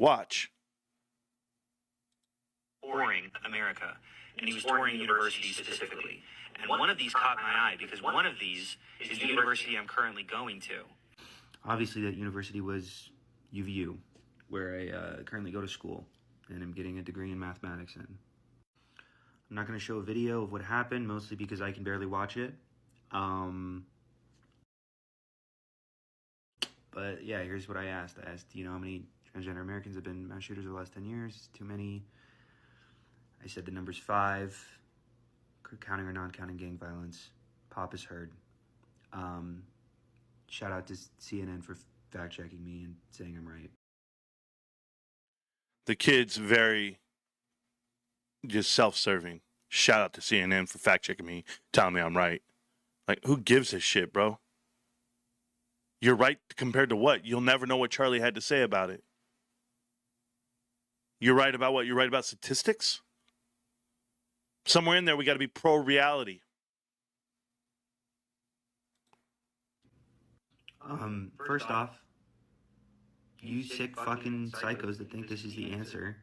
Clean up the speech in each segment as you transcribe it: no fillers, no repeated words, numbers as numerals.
Watch. Touring America, and he was touring universities specifically. And one of these caught my eye because one of these is the university I'm currently going to. Obviously, that university was UVU, where I currently go to school, and I'm getting a degree in mathematics in. I'm not going to show a video of what happened, mostly because I can barely watch it. But yeah, here's what I asked. I asked, do you know how many transgender Americans have been mass shooters over the last 10 years? Too many. I said the number's 5, counting or non-counting gang violence. Pop is heard. Shout out to CNN for fact-checking me and saying I'm right. The kid's very just self-serving. Shout out to CNN for fact-checking me, telling me I'm right. Like, who gives a shit, bro? You're right compared to what? You'll never know what Charlie had to say about it. You're right about what? You're right about statistics? Somewhere in there, we got to be pro-reality. First off, you sick fucking psychos that think this is the answer.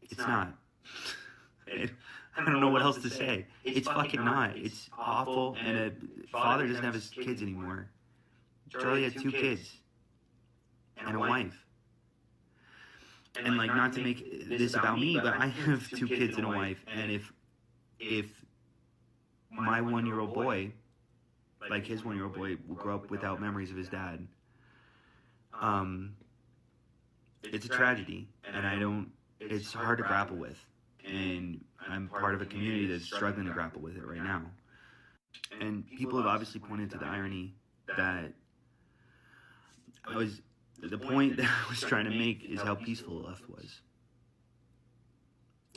It's not. I don't know what else to say. It's fucking not. It's awful, and a father doesn't have his kids anymore. Charlie had 2 kids and a wife. And like, not to make this about me, but I have 2 kids and a wife, and if my 1-year-old boy, like his 1-year-old boy, will grow up without memories of his dad, it's a tragedy, and it's hard to grapple with, and I'm part of a community that's struggling to grapple with it right now. And people have obviously pointed to the irony that the point that I was trying to make is how peaceful the left was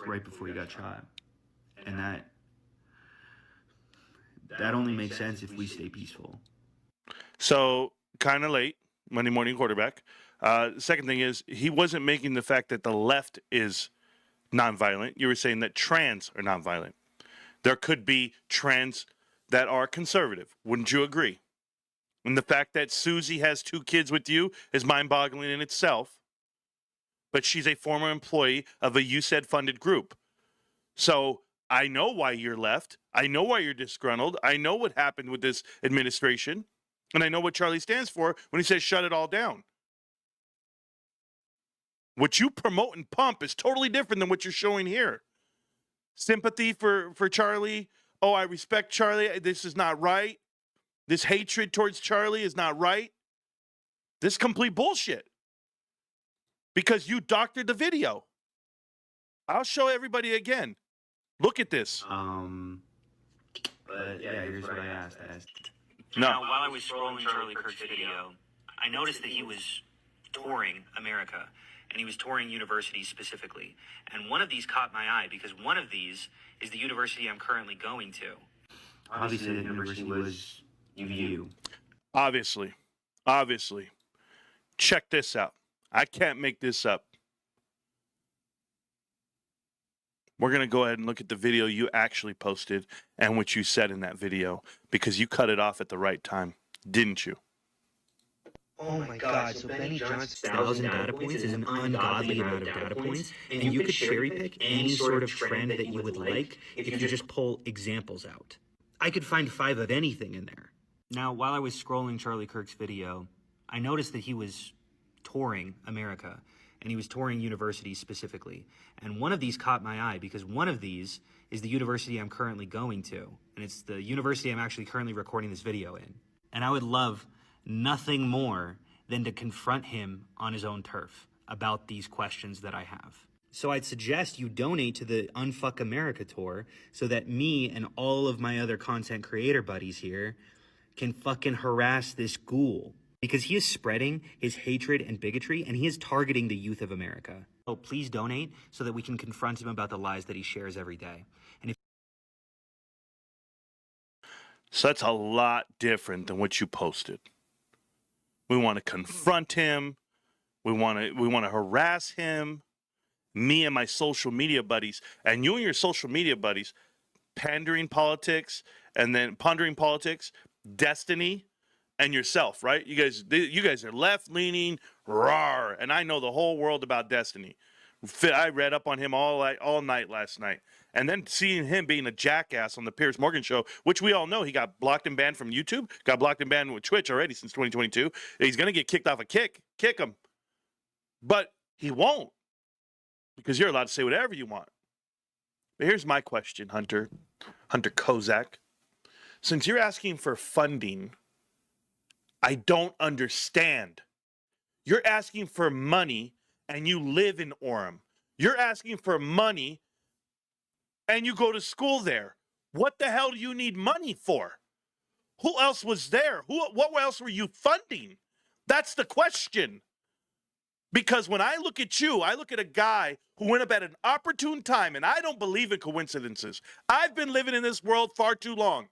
right before he got shot. And that only makes sense if we stay peaceful. So, kind of late, Monday morning quarterback. Second thing is, he wasn't making the fact that the left is nonviolent. You were saying that trans are nonviolent. There could be trans that are conservative. Wouldn't you agree? And the fact that Susie has 2 kids with you is mind-boggling in itself. But she's a former employee of a USAID-funded group. So I know why you're left. I know why you're disgruntled. I know what happened with this administration. And I know what Charlie stands for when he says shut it all down. What you promote and pump is totally different than what you're showing here. Sympathy for Charlie. Oh, I respect Charlie. This is not right. This hatred towards Charlie is not right. This is complete bullshit. Because you doctored the video. I'll show everybody again. Look at this. But yeah, here's what I asked. No. Now, while I was scrolling Charlie Kirk's video, I noticed that he was touring America, and he was touring universities specifically. And one of these caught my eye because one of these is the university I'm currently going to. Obviously, that university was UVU. Obviously. Check this out. I can't make this up. We're going to go ahead and look at the video you actually posted and what you said in that video, because you cut it off at the right time, didn't you? Oh my God, so Benny Johnson's 1,000 data points is an ungodly amount of data points, and you could cherry pick any sort of trend that you would like if you just pull examples out. I could find 5 of anything in there. Now, while I was scrolling Charlie Kirk's video, I noticed that he was touring America, and he was touring universities specifically. And one of these caught my eye because one of these is the university I'm currently going to, and it's the university I'm actually currently recording this video in. And I would love nothing more than to confront him on his own turf about these questions that I have. So I'd suggest you donate to the Unfuck America tour so that me and all of my other content creator buddies here can fucking harass this ghoul, because he is spreading his hatred and bigotry, and he is targeting the youth of America. So please donate so that we can confront him about the lies that he shares every day. And So that's a lot different than what you posted. We want to confront him. We want to harass him. Me and my social media buddies, and you and your social media buddies, pondering politics, Destiny, and yourself, right? You guys are left leaning, rawr, and I know the whole world about Destiny. I read up on him all night last night, and then seeing him being a jackass on the Piers Morgan show, which we all know he got blocked and banned from YouTube, got blocked and banned with Twitch already since 2022. He's gonna get kicked off a kick him, but he won't, because you're allowed to say whatever you want. But here's my question, Hunter Kozak. Since you're asking for funding, I don't understand. You're asking for money and you live in Orem. You're asking for money and you go to school there. What the hell do you need money for? Who else was there? What else were you funding? That's the question. Because when I look at you, I look at a guy who went up at an opportune time, and I don't believe in coincidences. I've been living in this world far too long.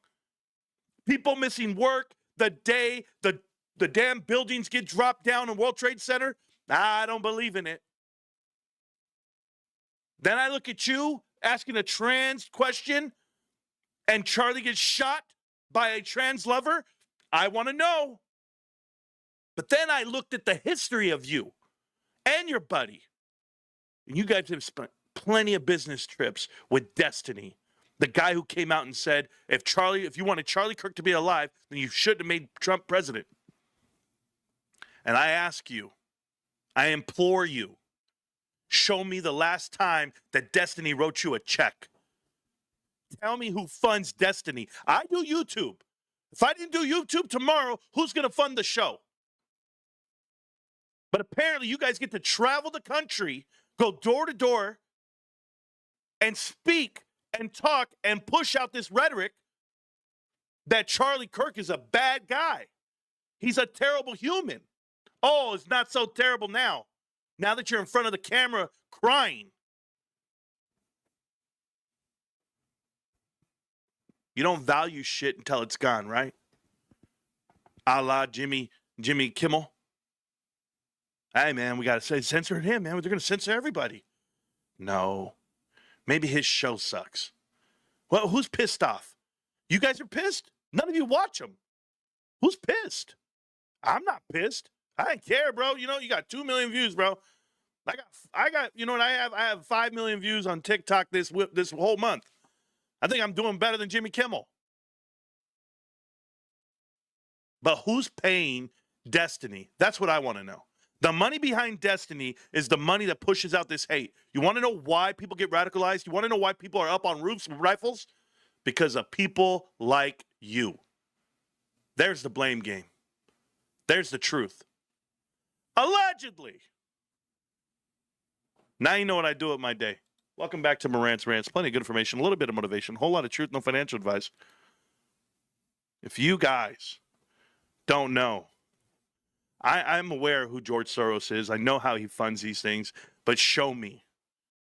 People missing work the day the damn buildings get dropped down in World Trade Center. I don't believe in it. Then I look at you asking a trans question and Charlie gets shot by a trans lover. I want to know. But then I looked at the history of you and your buddy. And you guys have spent plenty of business trips with Destiny. The guy who came out and said, if you wanted Charlie Kirk to be alive, then you shouldn't have made Trump president. And I ask you, I implore you, show me the last time that Destiny wrote you a check. Tell me who funds Destiny. I do YouTube. If I didn't do YouTube tomorrow, who's going to fund the show? But apparently you guys get to travel the country, go door to door, and speak and talk and push out this rhetoric that Charlie Kirk is a bad guy. He's a terrible human. Oh, it's not so terrible now. Now that you're in front of the camera crying. You don't value shit until it's gone, right? A la Jimmy Kimmel. Hey, man, we got to censor him, man. They're going to censor everybody. No. Maybe his show sucks. Well, who's pissed off? You guys are pissed? None of you watch him. Who's pissed? I'm not pissed. I don't care, bro. You know, you got 2 million views, bro. I got. You know what I have? I have 5 million views on TikTok this whole month. I think I'm doing better than Jimmy Kimmel. But who's paying Destiny? That's what I want to know. The money behind Destiny is the money that pushes out this hate. You want to know why people get radicalized? You want to know why people are up on roofs with rifles? Because of people like you. There's the blame game. There's the truth. Allegedly. Now you know what I do with my day. Welcome back to Marant's Rants. Plenty of good information, a little bit of motivation, a whole lot of truth, no financial advice. If you guys don't know, I'm aware who George Soros is. I know how he funds these things, but show me.